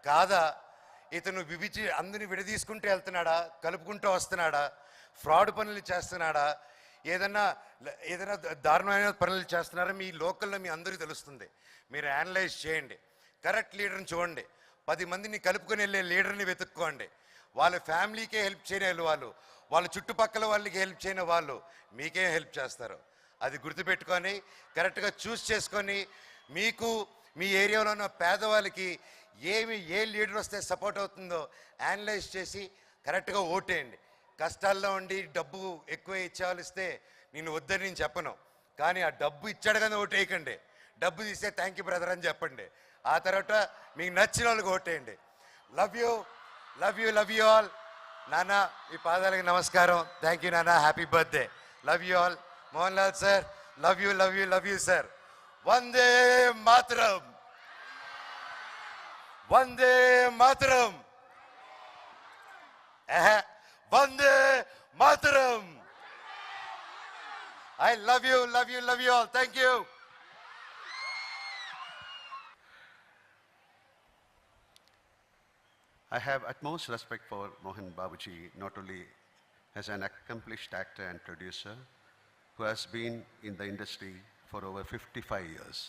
కాదా? ఇతను అందరిని విడదీసుకుంటూ వెళ్తున్నాడా, కలుపుకుంటూ వస్తున్నాడా, ఫ్రాడ్ పనులు చేస్తున్నాడా, ఏదైనా దారుణమైన పనులు చేస్తున్నారా? మీ లోకల్లో మీ అందరికీ తెలుస్తుంది. మీరు అనలైజ్ చేయండి, కరెక్ట్ లీడర్ని చూడండి, 10 మందిని కలుపుకొని వెళ్ళే లీడర్ని వెతుక్కోండి. వాళ్ళ ఫ్యామిలీకే హెల్ప్ చేయని వాళ్ళు, వాళ్ళ చుట్టుపక్కల వాళ్ళకి హెల్ప్ చేయని వాళ్ళు మీకేం హెల్ప్ చేస్తారు? అది గుర్తుపెట్టుకొని కరెక్ట్గా చూస్ చేసుకొని మీకు మీ ఏరియాలో ఉన్న పేదవాళ్ళకి ఏ లీడర్ వస్తే సపోర్ట్ అవుతుందో అనలైజ్ చేసి కరెక్ట్గా ఓటేయండి. కష్టాల్లో ఉండి డబ్బు ఎక్కువ ఇచ్చేవాళ్ళు ఇస్తే నేను వద్దని నేను చెప్పను, కానీ ఆ డబ్బు ఇచ్చాడు కానీ ఓటేయకండి. డబ్బు తీస్తే థ్యాంక్ యూ బ్రదర్ అని చెప్పండి. ఆ తర్వాత మీకు నచ్చిన వాళ్ళకి ఓటేయండి. Love you all. నాన్న మీ పాదాలకి నమస్కారం. థ్యాంక్ యూ నాన్న, happy birthday. Love you all. Mohan Lal sir, love you sir. Vande Mataram, Vande Mataram, Vande Mataram. I love you all. Thank you. I have utmost respect for Mohan Babuji, not only as an accomplished actor and producer who has been in the industry for over 55 years,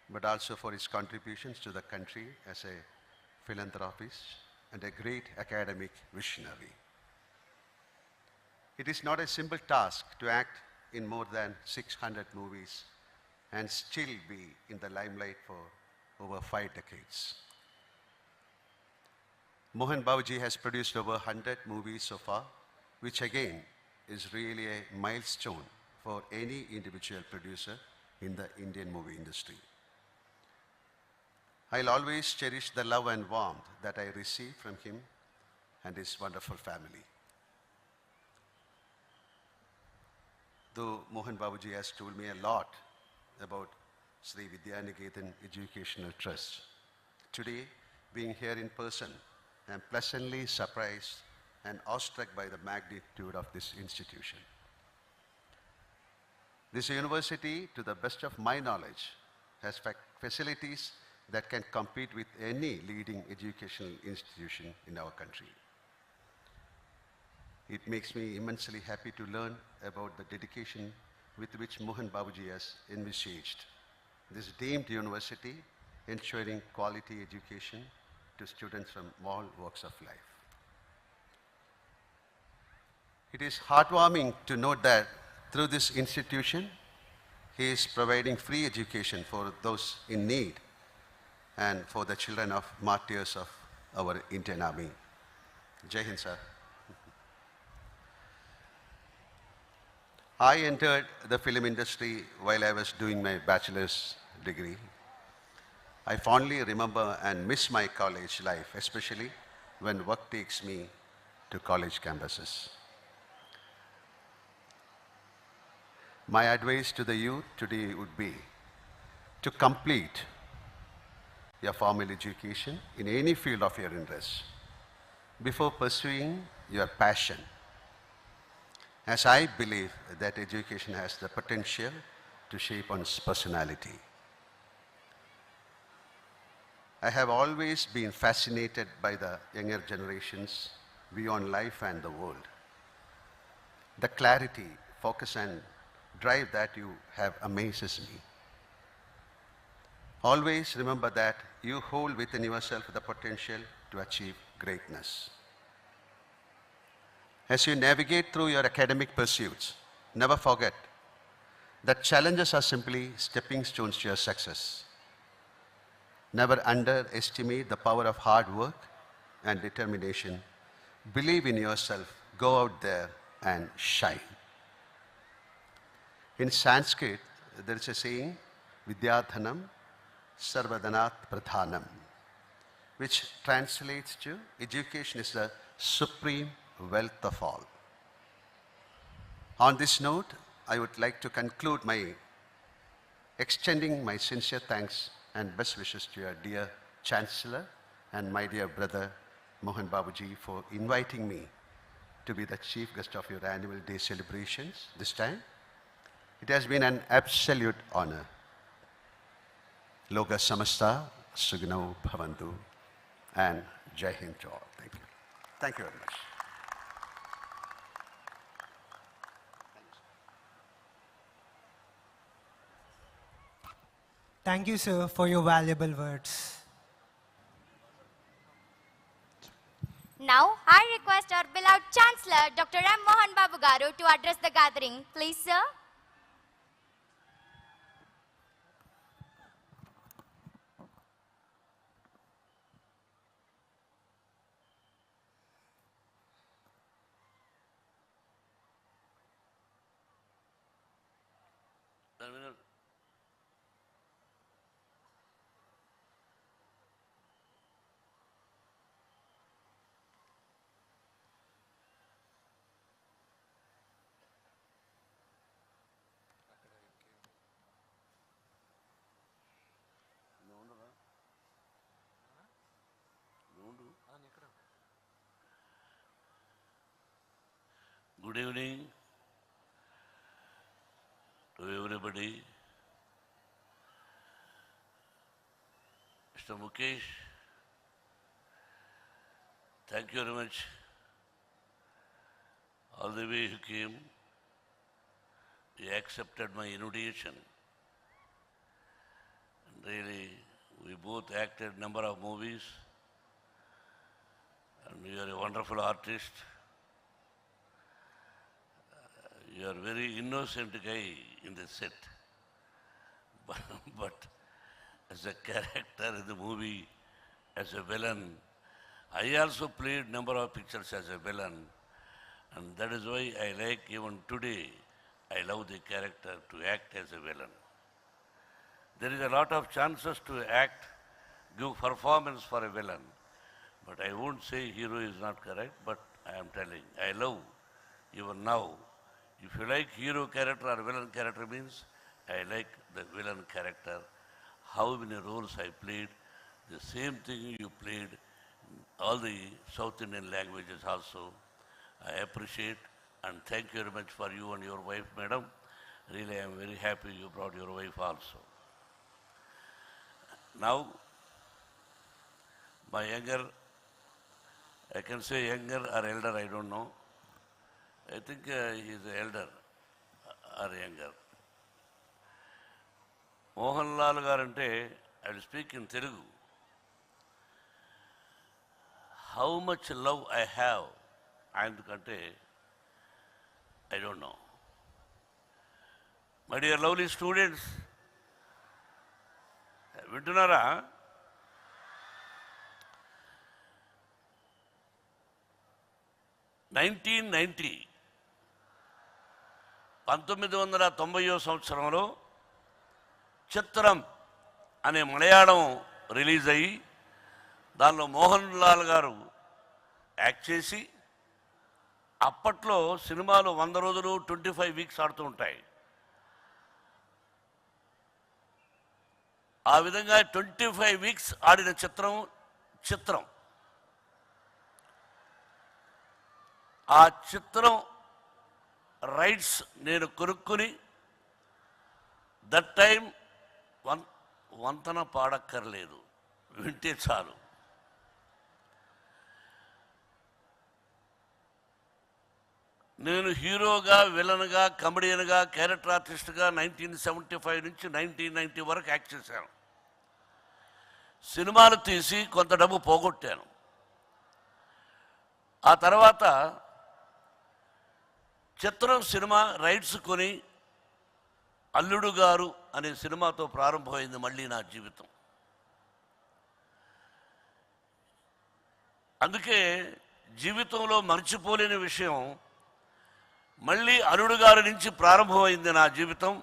but also for his contributions to the country as a philanthropist and a great academic visionary. It is not a simple task to act in more than 600 movies and still be in the limelight for over 5 decades. Mohan Babuji has produced over 100 movies so far, which again is really a milestone for any individual producer in the Indian movie industry. I'll always cherish the love and warmth that I receive from him and his wonderful family. Though Mohan Babuji has told me a lot about Sri Vidyaniketan Educational Trust, today, being here in person, I am pleasantly surprised and awestruck by the magnitude of this institution. This university, to the best of my knowledge, has facilities that can compete with any leading educational institution in our country. It makes me immensely happy to learn about the dedication with which Mohan Babuji has envisaged this deemed university, ensuring quality education to students from all walks of life. It is heartwarming to note that through this institution, he is providing free education for those in need and for the children of martyrs of our Indian Army. Jai Hind, sir. I entered the film industry while I was doing my bachelor's degree. I fondly remember and miss my college life, especially when work takes me to college campuses. My advice to the youth today would be to complete your formal education in any field of your interest before pursuing your passion, as I believe that education has the potential to shape one's personality. I have always been fascinated by the younger generations' view on life and the world. The clarity, focus and drive that you have amazes me. Always remember that you hold within yourself the potential to achieve greatness. As you navigate through your academic pursuits, never forget that challenges are simply stepping stones to your success. Never underestimate the power of hard work and determination. Believe in yourself, go out there and shine. In Sanskrit, there is a saying, Vidyadhanam Sarvadanat Pradhanam, which translates to education is the supreme wealth of all. On this note, I would like to conclude by extending my sincere thanks and best wishes to your dear Chancellor and my dear brother Mohan Babuji for inviting me to be the chief guest of your annual day celebrations this time. It has been an absolute honor. Loka Samasta, Sukhino Bhavantu, and Jai Hind to all. Thank you. Thank you very much. Thank you, sir, for your valuable words. Now, I request our beloved Chancellor, Dr. M. Mohan Babu Garu, to address the gathering. Please, sir. Good evening to everybody. Mr. Mukesh, thank you very much. All the way you came, you accepted my invitation. And really, we both acted number of movies, and you are a wonderful artist. You are very innocent guy in the set, but as a character in the movie, as a villain, I also played number of pictures as a villain, and that is why I like even today, I love the character to act as a villain. There is a lot of chances to act, give performance for a villain, but I won't say hero is not correct, but I am telling, I love even now. If you like hero character or villain character means, I like the villain character. How many roles I played, the same thing you played in all the South Indian languages also. I appreciate and thank you very much for you and your wife, madam. Really, I am very happy you brought your wife also. Now, my younger, I can say younger or elder, I don't know. I think he is elder or younger. Mohan Lal garante, I will speak in Telugu. How much love I have, ayandukante, I don't know. My dear lovely students, వింటున్నారా? (1990) 1990వ సంవత్సరంలో చిత్రం అనే Malayalam release అయ్యి దానిలో మోహన్ లాల్ గారు act చేసి, అప్పట్లో సినిమాలు 100 రోజులు 25 వీక్స్ ఆడుతూ ఉంటాయి. ఆ విధంగా 25 వీక్స్ ఆడిన చిత్రం ఆ చిత్రం రైట్స్ నేను కొనుక్కుని, దట్ టైం వంతన పాడక్కర్లేదు, వింటే చాలు. నేను హీరోగా, విలన్గా, కమెడియన్గా, క్యారెక్టర్ ఆర్టిస్ట్గా 1975 నుంచి 1990 వరకు యాక్ట్ చేశాను. సినిమాలు తీసి కొంత డబ్బు పోగొట్టాను. ఆ తర్వాత చిత్రం సినిమా రైట్స్ కొని అల్లుడు గారు అనే సినిమాతో ప్రారంభమైంది మళ్ళీ నా జీవితం. అందుకే జీవితంలో మర్చిపోలేని విషయం, మళ్ళీ అల్లుడు గారి నుంచి ప్రారంభమైంది నా జీవితం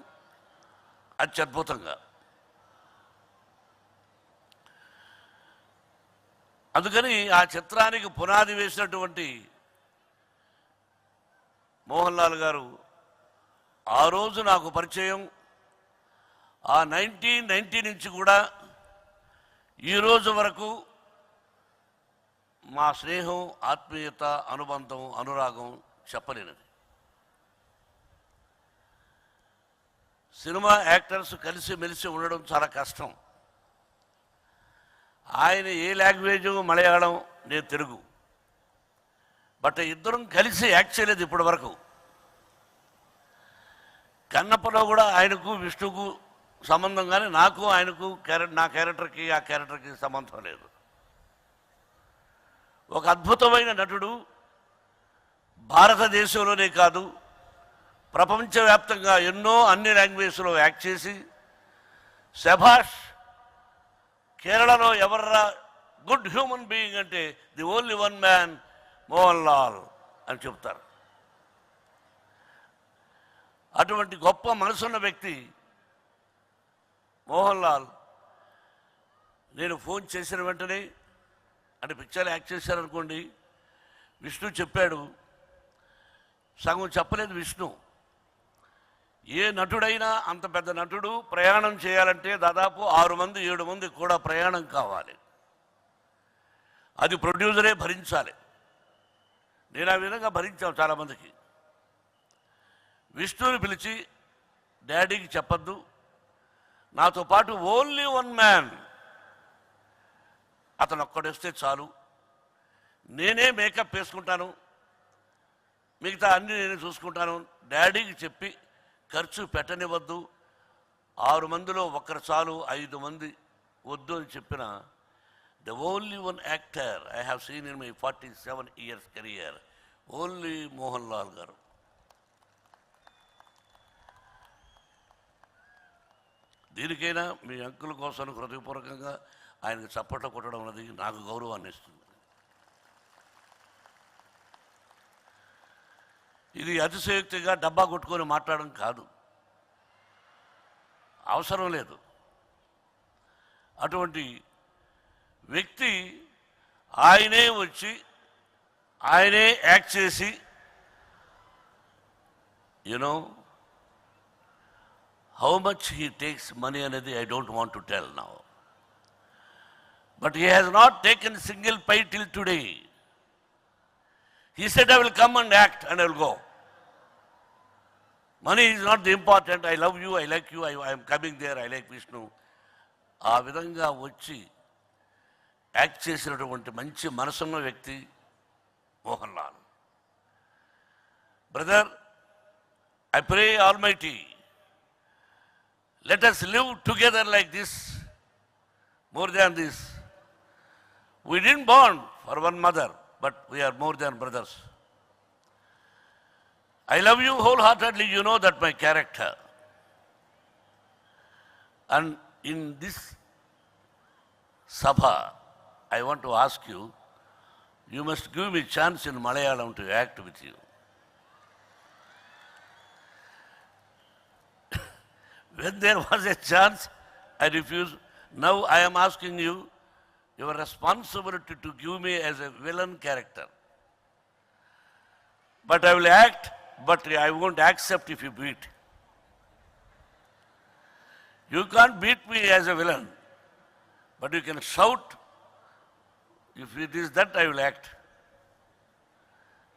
అత్యద్భుతంగా. అందుకని ఆ చిత్రానికి పునాది వేసినటువంటి మోహన్ లాల్ గారు ఆ రోజు నాకు పరిచయం. ఆ 1990 నుంచి కూడా ఈరోజు వరకు మా స్నేహం, ఆత్మీయత, అనుబంధం, అనురాగం చెప్పలేనిది. సినిమా యాక్టర్స్ కలిసి మెలిసి ఉండడం చాలా కష్టం. ఆయన ఏ లాంగ్వేజు మలయాళం, నేను తెలుగు. బట్ ఇద్దరం కలిసి యాక్ట్ చేయలేదు ఇప్పటి వరకు. కన్నప్పలో కూడా ఆయనకు విష్ణుకు సంబంధం, కానీ నాకు ఆయనకు నా క్యారెక్టర్కి ఆ క్యారెక్టర్కి సంబంధం లేదు. ఒక అద్భుతమైన నటుడు, భారతదేశంలోనే కాదు ప్రపంచవ్యాప్తంగా ఎన్నో అన్ని లాంగ్వేజ్లో యాక్ట్ చేసి, శభాష్ కేరళలో ఎవర్రా గుడ్ హ్యూమన్ బీయింగ్ అంటే the only one man Mohan Lal అని చెప్తారు. అటువంటి గొప్ప మనసున్న వ్యక్తి మోహన్ లాల్. నేను ఫోన్ చేసిన వెంటనే, అంటే పిక్చర్ యాక్ట్ చేశారనుకోండి, విష్ణు చెప్పాడు. సగం చెప్పలేదు విష్ణు. ఏ నటుడైనా అంత పెద్ద నటుడు ప్రయాణం చేయాలంటే దాదాపు 6 మంది 7 మంది కూడా ప్రయాణం కావాలి. అది ప్రొడ్యూసరే భరించాలి. నేను ఆ విధంగా భరించాను చాలామందికి. విష్ణుని పిలిచి, డాడీకి చెప్పద్దు, నాతో పాటు ఓన్లీ వన్ మ్యాన్, అతను ఒక్కడొస్తే చాలు, నేనే మేకప్ వేసుకుంటాను, మిగతా అన్నీ నేనే చూసుకుంటాను, డాడీకి చెప్పి ఖర్చు పెట్టనివ్వద్దు, 6 మందిలో ఒక్కరు చాలు, 5 మంది వద్దు అని చెప్పిన the only one actor I have seen in my 47 years career, only Mohan Lal గారు. దీనికైనా మీ అంకుల కోసం హృదయపూర్వకంగా ఆయనకు చప్పట్లు కొట్టడం అనేది నాకు గౌరవాన్ని ఇస్తుంది. ఇది అతిశయోక్తిగా డబ్బా కొట్టుకొని మాట్లాడడం కాదు, అవసరం లేదు. అటువంటి వ్యక్తి ఆయనే వచ్చి ఆయనే యాక్ట్ చేసి, you know how much he takes money అనేది I don't want to tell now. But he has not taken a single pay till today. He said, I will come and act and I will go. Money is not the important. I love you, I like you, I am coming there, I like Vishnu. ఆ విధంగా వచ్చి act చేసినటువంటి మంచి మనసున్న వ్యక్తి Mohan Lal. Brother, I pray Almighty, let us live together like this, more than this. We didn't born for one mother, but we are more than brothers. I love you wholeheartedly, you know that my character. And in this Sabha, I want to ask you, you must give me chance in Malayalam to act with you. When there was a chance, I refused. Now I am asking you, your responsibility to give me as a villain character. But I will act, but I won't accept if you beat. You can't beat me as a villain, but you can shout. If it is that, I will act.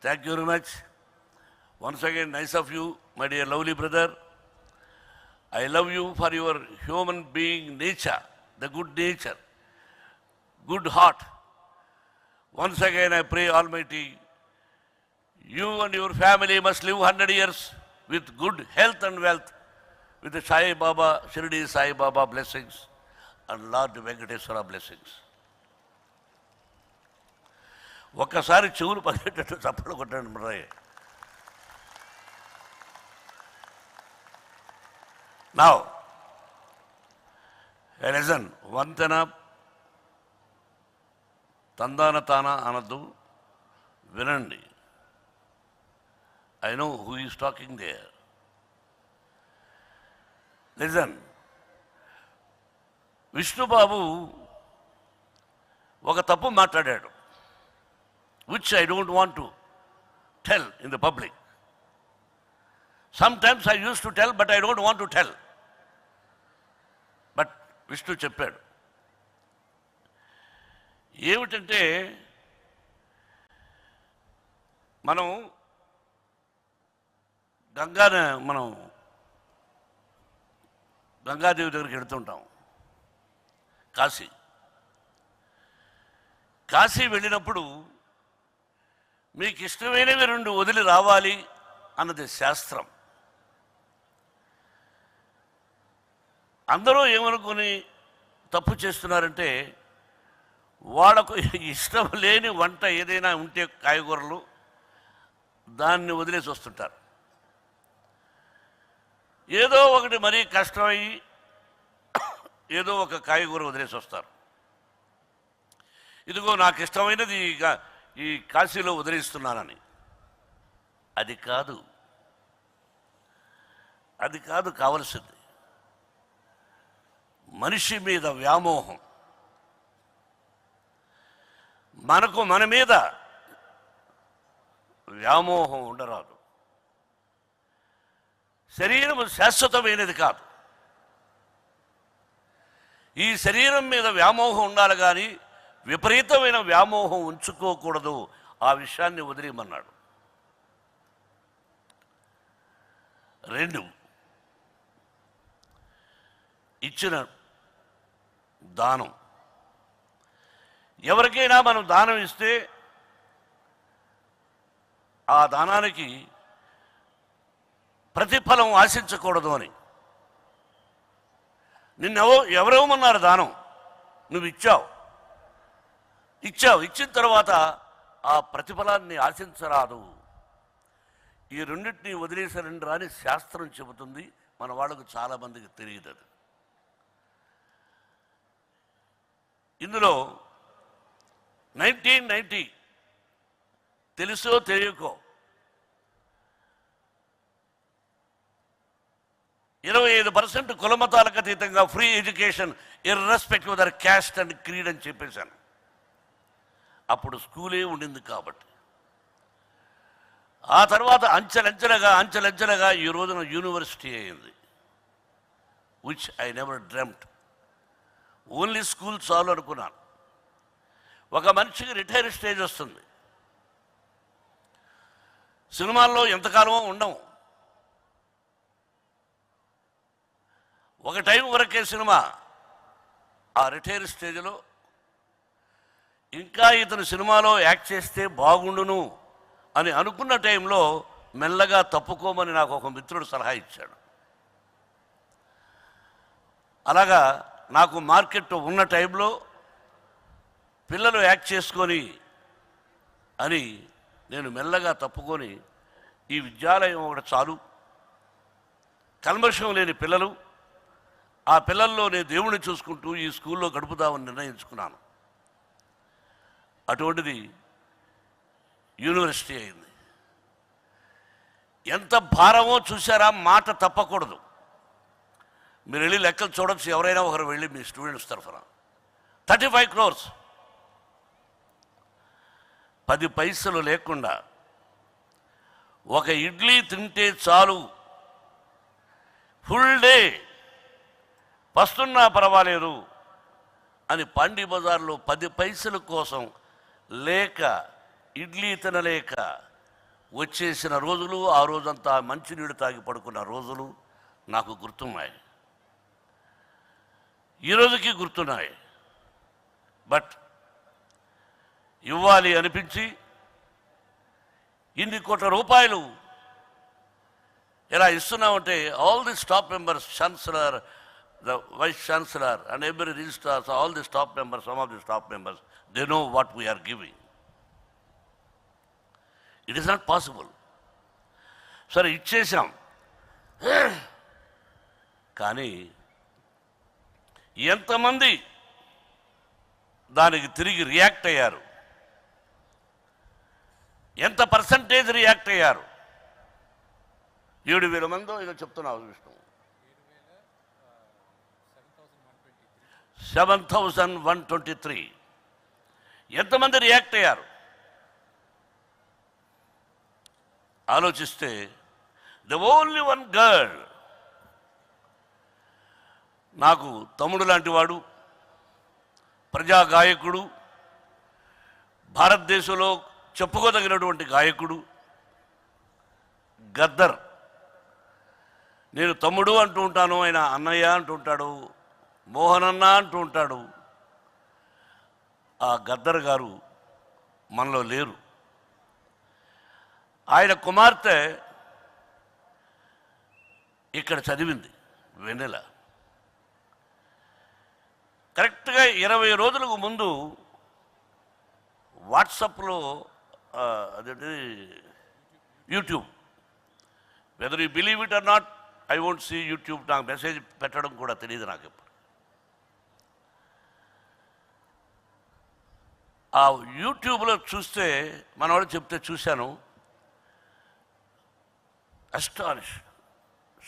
Thank you very much. Once again, nice of you, my dear lovely brother. I love you for your human being nature, the good nature, good heart. Once again, I pray Almighty, you and your family must live 100 years with good health and wealth, with the Sai Baba, Shirdi Sai Baba blessings and Lord Venkateswara blessings. ఒక్కసారి చెవులు పగేటట్టు చప్పట్లు కొట్టండి మరి. Now, listen, వంతెన తందాన తాన అనద్దు, వినండి. I know who is talking there. Listen, Vishnubabu ఒక తప్పు మాట్లాడాడు, which I don't want to tell in the public. Sometimes I used to tell, but I don't want to tell. But Vishnu చెప్పాడు. ఏమిటంటే, మనం గంగాదేవి దగ్గరికి వెళ్తుంటాం, కాశీ. కాశీ వెళ్ళినప్పుడు మీకు ఇష్టమైనవి 2 వదిలి రావాలి అన్నది శాస్త్రం. అందరూ ఏమనుకుని తప్పు చేస్తున్నారంటే, వాళ్ళకు ఇష్టం లేని వంట ఏదైనా ఉంటే కాయగూరలు దాన్ని వదిలేసి వస్తుంటారు. ఏదో ఒకటి మరీ కష్టమయ్యి ఏదో ఒక కాయగూర వదిలేసి వస్తారు. ఇదిగో నాకు ఇష్టమైనది ఈ కాశీలో వదిలేస్తున్నానని. అది కాదు కావలసింది. మనిషి మీద వ్యామోహం. మనకు మన మీద వ్యామోహం ఉండరాదు. శరీరం శాశ్వతమైనది కాదు. ఈ శరీరం మీద వ్యామోహం ఉండాలి కానీ విపరీతమైన వ్యామోహం ఉంచుకోకూడదు. ఆ విషయాన్ని వదిలేయమన్నాడు. 2, ఇచ్చిన దానం. ఎవరికైనా మనం దానం ఇస్తే ఆ దానానికి ప్రతిఫలం ఆశించకూడదు అని. ఎవరేమన్నారు దానం? నువ్వు ఇచ్చావు. ఇచ్చిన తర్వాత ఆ ప్రతిఫలాన్ని ఆశించరాదు. ఈ 2టిని వదిలేసారండి అని శాస్త్రం చెబుతుంది. మన వాళ్ళకు చాలామందికి తెలియదు అది. ఇందులో 1990 తెలుసో తెలియకో 25% కులమతాలకు అతీతంగా free education irrespective of their caste and creed అని చెప్పేశాను. అప్పుడు స్కూలే ఉండింది కాబట్టి. ఆ తర్వాత అంచెలంచెలుగా ఈ రోజున యూనివర్సిటీ అయింది. Which I never dreamt. Only school చాలు అనుకున్నాను. ఒక మనిషికి రిటైర్ స్టేజ్ వస్తుంది. సినిమాల్లో ఎంతకాలమో ఉండము. ఒక టైం వరకే సినిమా. ఆ రిటైర్ స్టేజ్లో ఇంకా ఇతను సినిమాలో యాక్ట్ చేస్తే బాగుండును అని అనుకున్న టైంలో మెల్లగా తప్పుకోమని నాకు ఒక మిత్రుడు సలహా ఇచ్చాడు. అలాగా నాకు మార్కెట్ ఉన్న టైంలో పిల్లలు యాక్ట్ చేసుకొని అని నేను మెల్లగా తప్పుకొని ఈ విద్యాలయం ఒకటి చాలు, కల్మషం లేని పిల్లలు, ఆ పిల్లల్లో నేను దేవుణ్ణి చూసుకుంటూ ఈ స్కూల్లో గడుపుదామని నిర్ణయించుకున్నాను. అటువంటిది యూనివర్సిటీ అయింది. ఎంత భారమో చూసారా? మాట తప్పకూడదు. మీరు వెళ్ళి లెక్కలు చూడొచ్చు. ఎవరైనా ఒకరు వెళ్ళి మీ స్టూడెంట్స్ తరఫున 35 crores 10 పైసలు లేకుండా ఒక ఇడ్లీ తింటే చాలు, ఫుల్ డే పస్తున్నా పర్వాలేదు అని పాండీ బజార్లో 10 పైసల కోసం లేక ఇడ్లీ తినలేక వచ్చేసిన రోజులు, ఆ రోజంతా మంచినీళ్ళు తాగి పడుకున్న రోజులు నాకు గుర్తున్నాయి. ఈరోజుకి గుర్తున్నాయి. బట్ ఇవ్వాలి అనిపించి ఇన్ని కోట్ల రూపాయలు ఎలా ఇస్తున్నామంటే all the staff members, chancellor, the vice chancellor and every registrars, all the staff members, some of the staff members, they know what we are giving. It is not possible. సరే ఇచ్చేసాం, కానీ ఎంతమంది దానికి తిరిగి రియాక్ట్ అయ్యారు? ఎంత percentage react అయ్యారు? 7,000 మందో ఏదో చెప్తున్నావు విష్ణు. 7,123 ఎంతమంది రియాక్ట్ అయ్యారు? ఆలోచిస్తే ద ఓన్లీ వన్ గర్ల్, నాకు తమ్ముడు లాంటి వాడు, ప్రజా గాయకుడు, భారతదేశంలో చెప్పుకోదగినటువంటి గాయకుడు గద్దర్. నేను తమ్ముడు అంటూ ఉంటాను, ఆయన అన్నయ్య అంటూ ఉంటాడు, మోహనన్న అంటూ ఉంటాడు. ఆ గద్దర్ గారు మనలో లేరు. ఆయన కుమార్తె ఇక్కడ చదివింది, వెన్నెల. కరెక్ట్గా 20 రోజులకు ముందు వాట్సాప్లో అదేంటి YouTube, whether you believe it or not, I won't see YouTube, నాకు మెసేజ్ పెట్టడం కూడా తెలియదు నాకు ఎప్పుడు. ఆ యూట్యూబ్లో చూస్తే మనవాడు చెప్తే చూశాను, అస్టానిష్,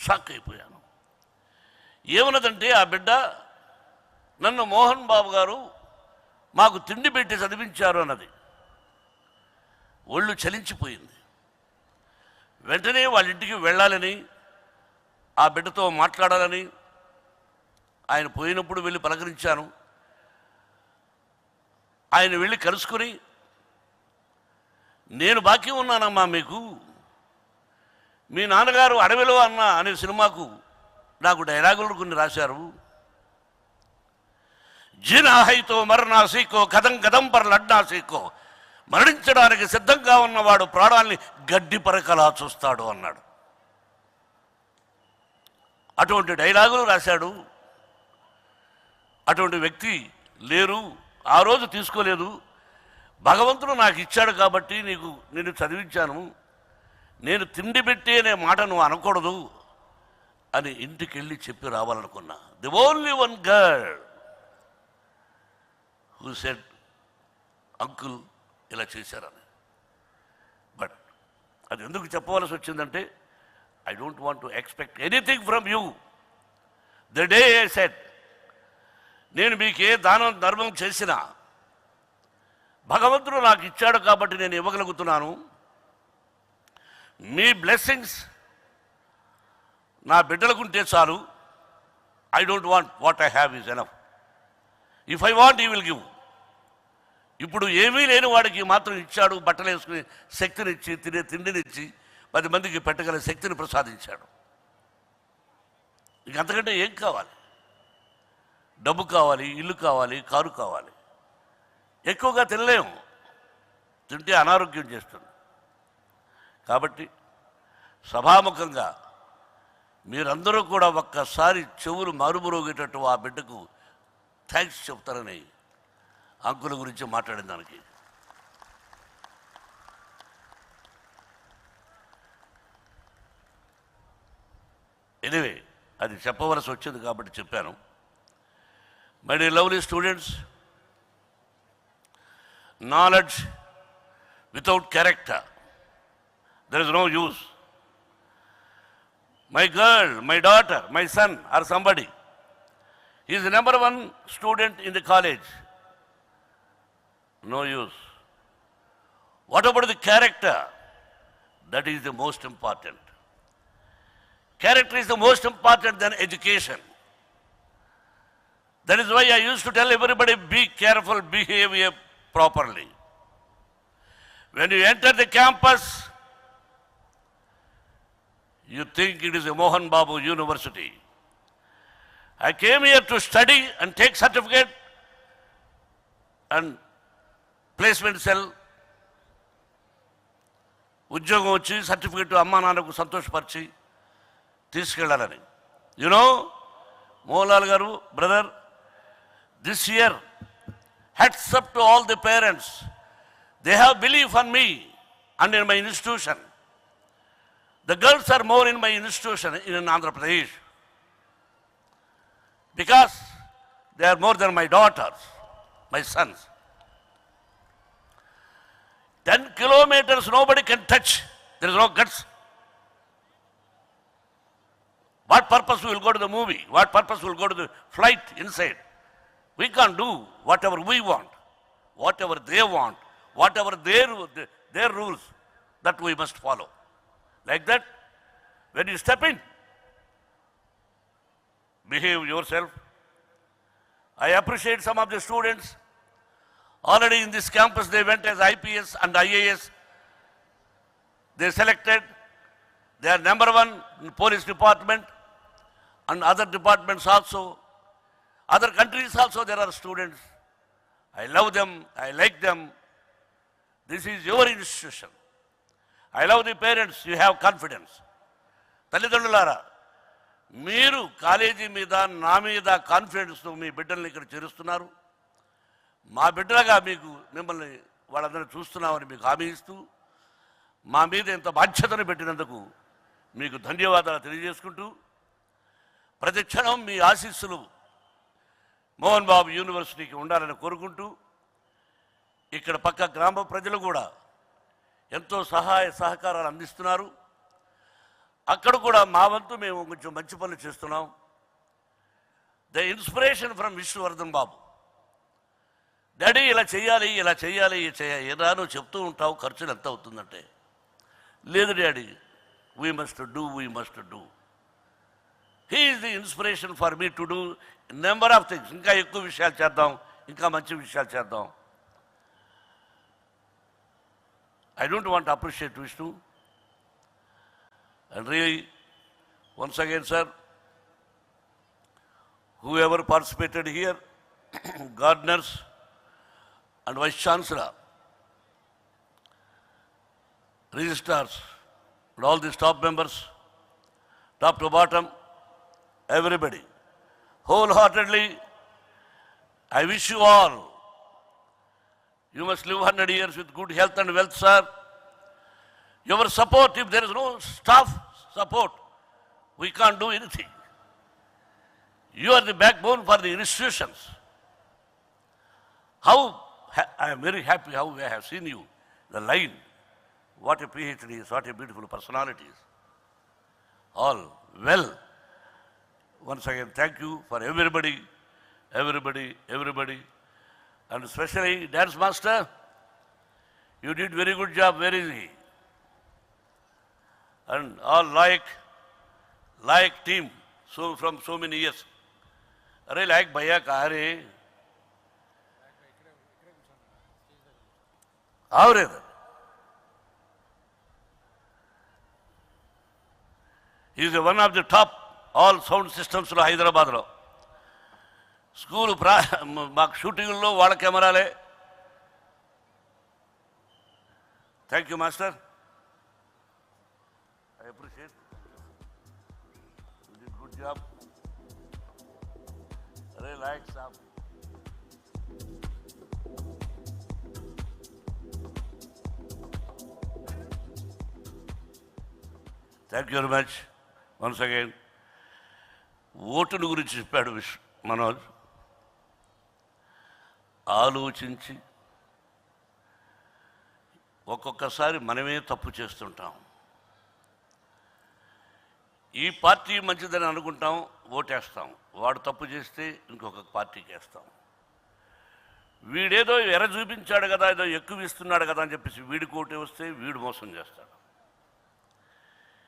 షాక్ అయిపోయాను. ఏమన్నదంటే ఆ బిడ్డ, నన్ను మోహన్ బాబు గారు మాకు తిండి పెట్టి చదివించారు అన్నది. ఒళ్ళు చలించిపోయింది. వెంటనే వాళ్ళ ఇంటికి వెళ్ళాలని, ఆ బిడ్డతో మాట్లాడాలని ఆయన పోయినప్పుడు వెళ్ళి పలకరించాను. ఆయన వెళ్ళి కలుసుకుని, నేను బాకీ ఉన్నానమ్మా మీకు, మీ నాన్నగారు అడవిలో అన్న అనే సినిమాకు నాకు డైలాగులు కొన్ని రాశారు. జీనాహైతో మరణాసీకో కథం కథం పర్ లడ్నాసీకో, మరణించడానికి సిద్ధంగా ఉన్నవాడు ప్రాణాల్ని గడ్డి పరకలా చూస్తాడు అన్నాడు. అటువంటి డైలాగులు రాశాడు. అటువంటి వ్యక్తి లేరు. ఆ రోజు తీసుకోలేదు. భగవంతుడు నాకు ఇచ్చాడు కాబట్టి నేను చదివించాను, నేను తిండి పెట్టి అనే మాట నువ్వు అనకూడదు అని ఇంటికి వెళ్ళి చెప్పి రావాలనుకున్నా. The only one girl who said uncle ఇలా చేశారని. బట్ అది ఎందుకు చెప్పవలసి వచ్చిందంటే, I don't want to expect anything from you. The day I said, నేను మీకు ఏ దానం ధర్మం చేసినా భగవంతుడు నాకు ఇచ్చాడు కాబట్టి నేను ఇవ్వగలుగుతున్నాను. మీ బ్లెస్సింగ్స్ నా బిడ్డలకుంటే చాలు. I don't want, what I have is enough. If I want, ఈ విల్ గివ్. ఇప్పుడు ఏమీ లేని వాడికి మాత్రం ఇచ్చాడు, బట్టలు వేసుకునే శక్తినిచ్చి, తినే తిండినిచ్చి, 10 మందికి పెట్టగల శక్తిని ప్రసాదించాడు. ఇంక అంతకంటే ఏం కావాలి? డబ్బు కావాలి, ఇల్లు కావాలి, కారు కావాలి. ఎక్కువగా తినలేము, తింటే అనారోగ్యం చేస్తుంది. కాబట్టి సభాముఖంగా మీరందరూ కూడా ఒక్కసారి చెవులు మారుమరోగేటట్టు ఆ బిడ్డకు థ్యాంక్స్ చెప్తారని అంకుల గురించి మాట్లాడిన దానికి. ఎనివే, అది చెప్పవలసి వచ్చింది కాబట్టి చెప్పాను. My dear lovely students, knowledge without character, there is no use. My girl, my daughter, my son or somebody, he is the number 1 student in the college. No use. What about the character? That is the most important. Character is the most important than education. That is why I used to tell everybody, be careful, behave properly. When you enter the campus, you think it is a Mohan Babu University. I came here to study and take certificate and placement cell. ఉద్యోగం వచ్చి certificate అమ్మా నాన్నకు సంతోషపరిచి తీసుకెళ్ళాలని. You know Mohanlal గారు, brother, this year, hats up to all the parents. They have belief on me and in my institution. The girls are more in my institution in Andhra Pradesh because they are more than my daughters, my sons. 10 kilometers nobody can touch. There is no guts. What purpose we will go to the movie? What purpose we will go to the flight inside? We can't do whatever we want, whatever they want, whatever their rules, that we must follow. Like that, when you step in, behave yourself. I appreciate some of the students. Already in this campus, they went as IPS and IAS. They selected. They are number 1 in police department and other departments also. Other countries also there are students. I love them, I like them. This is your institution. I love the parents, you have confidence. తల్లిదండ్రులారా, మీరు college మీద నా మీద కాన్ఫిడెన్స్తో మీ బిడ్డల్ని ఇక్కడ చేరుస్తున్నారు. మా బిడ్డలుగా మిమ్మల్ని వాళ్ళందరినీ చూస్తున్నామని మీకు హామీ ఇస్తూ మా మీద ఇంత బాధ్యతను పెట్టినందుకు మీకు ధన్యవాదాలు తెలియజేసుకుంటూ, ప్రతి క్షణం మీ ఆశీస్సులు మోహన్ బాబు యూనివర్సిటీకి ఉండాలని కోరుకుంటూ, ఇక్కడ పక్క గ్రామ ప్రజలు కూడా ఎంతో సహాయ సహకారాలు అందిస్తున్నారు. అక్కడ కూడా మా వంతు మేము కొంచెం మంచి పనులు చేస్తున్నాం. The inspiration from Vishnuvardhan Babu, daddy ఇలా చేయాలి ఇలా చేయాలి ఏదా నువ్వు చెప్తూ ఉంటావు, ఖర్చులు ఎంత అవుతుందంటే, లేదు daddy we must do. He is the inspiration for me to do number of things. ఇంకా ఎక్కువ విషయాలు చేద్దాం, ఇంకా మంచి విషయాలు చేద్దాం. I don't want to appreciate Vishnu. And really, once again, sir, whoever participated here, gardeners and Vice Chancellor, registrars, and all the staff members, top to bottom, everybody, wholeheartedly, I wish you all, you must live 100 years with good health and wealth, sir. Your support, if there is no staff support, we can't do anything. You are the backbone for the institutions. I am very happy how I have seen you, the line. What a PhD is, what a beautiful personality is. All well. Once again, thank you for everybody. And especially dance master, you did very good job. Where is he? And all like team, so from so many years. Arey like bhaiya kaha re? Aure he is one of the top all sound systems lo Hyderabad lo. School మాకు షూటింగ్లో వాళ్ళ కెమెరాలే. Thank you master, I appreciate, good job. అరే like సాబ్, thank you very much. Once again ఓటును గురించి చెప్పాడు మనోజ్. ఆలోచించి ఒక్కొక్కసారి మనమే తప్పు చేస్తుంటాం. ఈ పార్టీ మంచిదని అనుకుంటాం, ఓటేస్తాం. వాడు తప్పు చేస్తే ఇంకొక పార్టీకి వేస్తాం. వీడేదో ఎర చూపించాడు కదా, ఏదో ఎక్కువ ఇస్తున్నాడు కదా అని చెప్పేసి వీడికి ఓటు వస్తే వీడు మోసం చేస్తాడు.